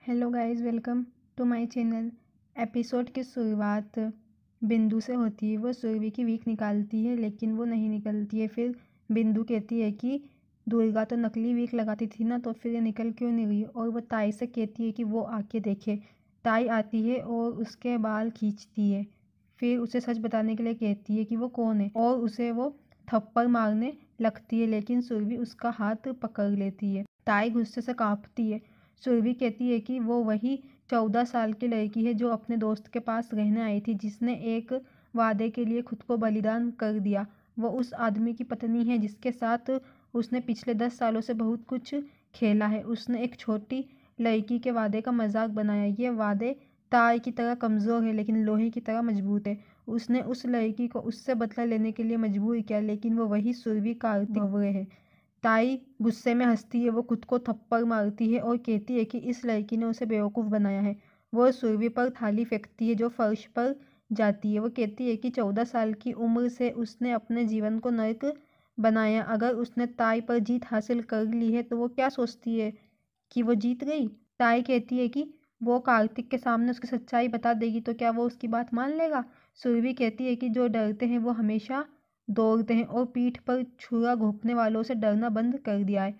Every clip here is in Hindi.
Hello guys, welcome to my channel. Episode की शुरुआत बिंदु से होती है। वो सुरभि की वीक निकालती है लेकिन वो नहीं निकलती है। फिर बिंदु कहती है कि दुर्गा तो नकली वीक लगाती थी ना, तो फिर ये निकल क्यों नहीं रही। और वो ताई से कहती है कि वो आके देखे। ताई आती है और उसके बाल खींचती है। फिर उसे सच बताने के लिए कहती है कि वो कौन है और उसे वो थप्पड़ मारने लगती है, लेकिन सुरभि उसका हाथ पकड़ लेती है। ताई गुस्से से कांपती है। सुरभि कहती है कि वो वही 14 साल की लड़की है जो अपने दोस्त के पास रहने आई थी, जिसने एक वादे के लिए खुद को बलिदान कर दिया। वो उस आदमी की पत्नी है जिसके साथ उसने पिछले 10 सालों से बहुत कुछ खेला है। उसने एक छोटी लड़की के वादे का मजाक बनाया। ये वादे तार की तरह कमज़ोर है लेकिन लोहे की तरह मजबूत है। उसने उस लड़की को उससे बदला लेने के लिए मजबूर किया, लेकिन वो वही सुरभि कार्तिक भंवरे है। ताई गुस्से में हंसती है। वो खुद को थप्पड़ मारती है और कहती है कि इस लड़की ने उसे बेवकूफ़ बनाया है। वो सुरभि पर थाली फेंकती है जो फर्श पर जाती है। वो कहती है कि 14 साल की उम्र से उसने अपने जीवन को नर्क बनाया। अगर उसने ताई पर जीत हासिल कर ली है तो वो क्या सोचती है कि वो जीत गई। ताई कहती है कि वो कार्तिक के सामने उसकी सच्चाई बता देगी तो क्या वो उसकी बात मान लेगा। सुरभि कहती है कि जो डरते हैं वो हमेशा दौड़ते हैं और पीठ पर छुरा घोंपने वालों से डरना बंद कर दिया है।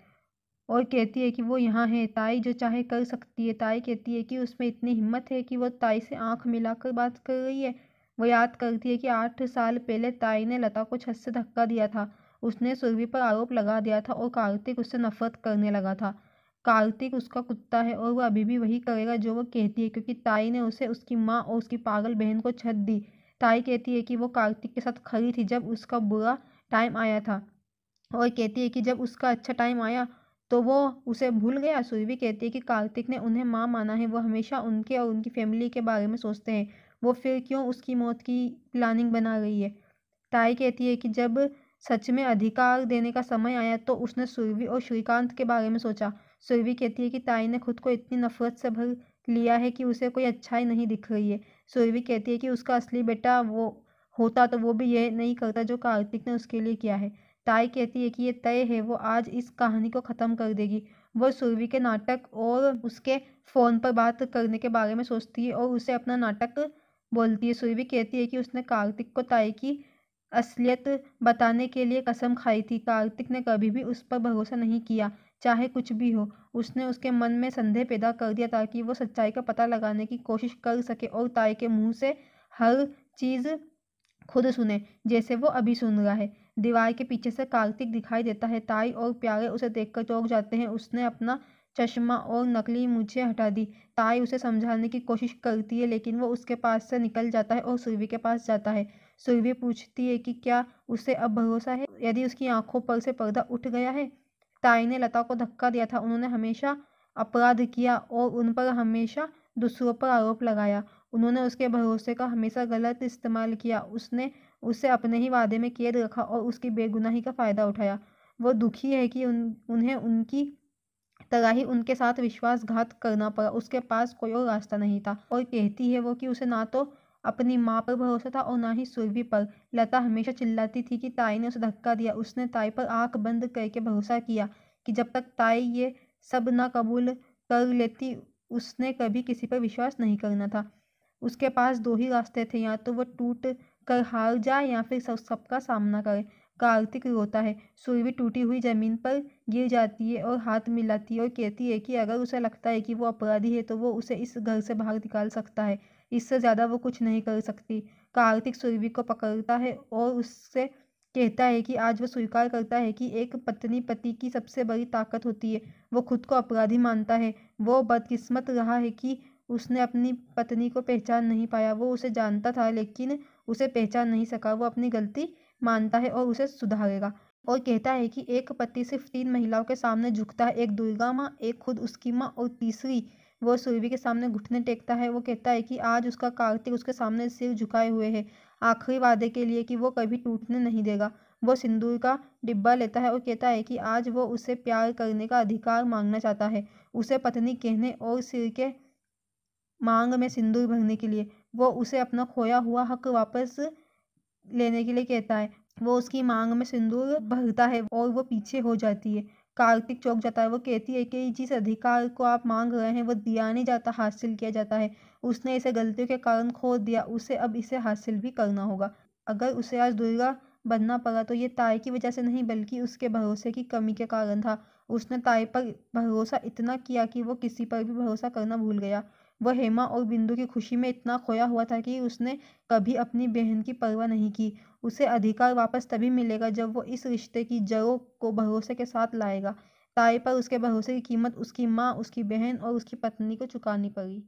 और कहती है कि वो यहाँ है, ताई जो चाहे कर सकती है। ताई कहती है कि उसमें इतनी हिम्मत है कि वो ताई से आंख मिलाकर बात कर रही है। वो याद करती है कि 8 साल पहले ताई ने लता को छत से धक्का दिया था। उसने सुरभि पर आरोप लगा दिया था और कार्तिक उससे नफरत करने लगा था। कार्तिक उसका कुत्ता है और वो अभी भी वही करेगा जो वो कहती है, क्योंकि ताई ने उसे उसकी माँ और उसकी पागल बहन को छत दी। ताई कहती है कि वो कार्तिक के साथ खड़ी थी जब उसका बुरा टाइम आया था, और कहती है कि जब उसका अच्छा टाइम आया तो वो उसे भूल गया। सुरभि कहती है कि कार्तिक ने उन्हें माँ माना है। वो हमेशा उनके और उनकी फैमिली के बारे में सोचते हैं। वो फिर क्यों उसकी मौत की प्लानिंग बना रही है। ताई कहती है कि जब सच में अधिकार देने का समय आया तो उसने सुरभि और श्रीकांत के बारे में सोचा। सुरभि कहती है कि ताई ने खुद को इतनी नफरत से भर लिया है कि उसे कोई अच्छाई नहीं दिख रही है। सुरभि कहती है कि उसका असली बेटा वो होता तो वो भी यह नहीं करता जो कार्तिक ने उसके लिए किया है। ताई कहती है कि ये तय है, वो आज इस कहानी को ख़त्म कर देगी। वो सुरभि के नाटक और उसके फ़ोन पर बात करने के बारे में सोचती है और उसे अपना नाटक बोलती है। सुरभि कहती है कि उसने कार्तिक को ताई की असलियत बताने के लिए कसम खाई थी। कार्तिक ने कभी भी उस पर भरोसा नहीं किया, चाहे कुछ भी हो। उसने उसके मन में संदेह पैदा कर दिया ताकि वो सच्चाई का पता लगाने की कोशिश कर सके और ताई के मुंह से हर चीज़ खुद सुने, जैसे वो अभी सुन रहा है। दीवार के पीछे से कार्तिक दिखाई देता है। ताई और प्यारे उसे देखकर चौंक जाते हैं। उसने अपना चश्मा और नकली मूछें हटा दी। ताई उसे समझाने की कोशिश करती है लेकिन वो उसके पास से निकल जाता है और सुरभि के पास जाता है। सुरभि पूछती है कि क्या उसे अब भरोसा है, यदि उसकी आंखों पर से पर्दा उठ गया है। ताई ने लता को धक्का दिया था। उन्होंने हमेशा अपराध किया और उन पर हमेशा दूसरों पर आरोप लगाया। उन्होंने उसके भरोसे का हमेशा गलत इस्तेमाल किया। उसने उसे अपने ही वादे में कैद रखा और उसकी बेगुनाही का फ़ायदा उठाया। वो दुखी है कि उन्हें उनकी तरह ही उनके साथ विश्वासघात करना पड़ा। उसके पास कोई और रास्ता नहीं था। और कहती है वो कि उसे ना तो अपनी माँ पर भरोसा था और ना ही सुरभि पर। लता हमेशा चिल्लाती थी कि ताई ने उसे धक्का दिया। उसने ताई पर आंख बंद करके भरोसा किया कि जब तक ताई ये सब ना कबूल कर लेती उसने कभी किसी पर विश्वास नहीं करना था। उसके पास दो ही रास्ते थे, या तो वो टूट कर हार जाए या फिर सबका सामना करे। कार्तिक रोता है। सुरभि टूटी हुई जमीन पर गिर जाती है और हाथ मिलाती है और कहती है कि अगर उसे लगता है कि वो अपराधी है तो वो उसे इस घर से बाहर निकाल सकता है। इससे ज़्यादा वो कुछ नहीं कर सकती। कार्तिक सुरभि को पकड़ता है और उससे कहता है कि आज वो स्वीकार करता है कि एक पत्नी पति की सबसे बड़ी ताकत होती है। वो खुद को अपराधी मानता है। वो बदकिस्मत रहा है कि उसने अपनी पत्नी को पहचान नहीं पाया। वो उसे जानता था लेकिन उसे पहचान नहीं सका। वो अपनी गलती मानता है और उसे सुधारेगा। और कहता है कि एक पति सिर्फ 3 महिलाओं के सामने झुकता है, एक दुर्गा माँ, एक खुद उसकी माँ और तीसरी वो सुरभि के सामने घुटने टेकता है। वो कहता है कि आज उसका कार्तिक उसके सामने सिर झुकाए हुए है, आखिरी वादे के लिए कि वो कभी टूटने नहीं देगा। वो सिंदूर का डिब्बा लेता है और कहता है कि आज वो उसे प्यार करने का अधिकार मांगना चाहता है, उसे पत्नी कहने और सिर के मांग में सिंदूर भरने के लिए। वो उसे अपना खोया हुआ हक वापस लेने के लिए कहता है। वो उसकी मांग में सिंदूर भरता है और वो पीछे हो जाती है। कार्तिक चौंक जाता है। वो कहती है कि जिस अधिकार को आप मांग रहे हैं वो दिया नहीं जाता, हासिल किया जाता है। उसने इसे गलतियों के कारण खो दिया, उसे अब इसे हासिल भी करना होगा। अगर उसे आज दुर्गा बनना पड़ा तो ये ताई की वजह से नहीं बल्कि उसके भरोसे की कमी के कारण था। उसने ताई पर भरोसा इतना किया कि वो किसी पर भी भरोसा करना भूल गया। वो हेमा और बिंदु की खुशी में इतना खोया हुआ था कि उसने कभी अपनी बहन की परवाह नहीं की। उसे अधिकार वापस तभी मिलेगा जब वो इस रिश्ते की जड़ों को भरोसे के साथ लाएगा। ताई पर उसके भरोसे की कीमत उसकी माँ, उसकी बहन और उसकी पत्नी को चुकानी पड़ी।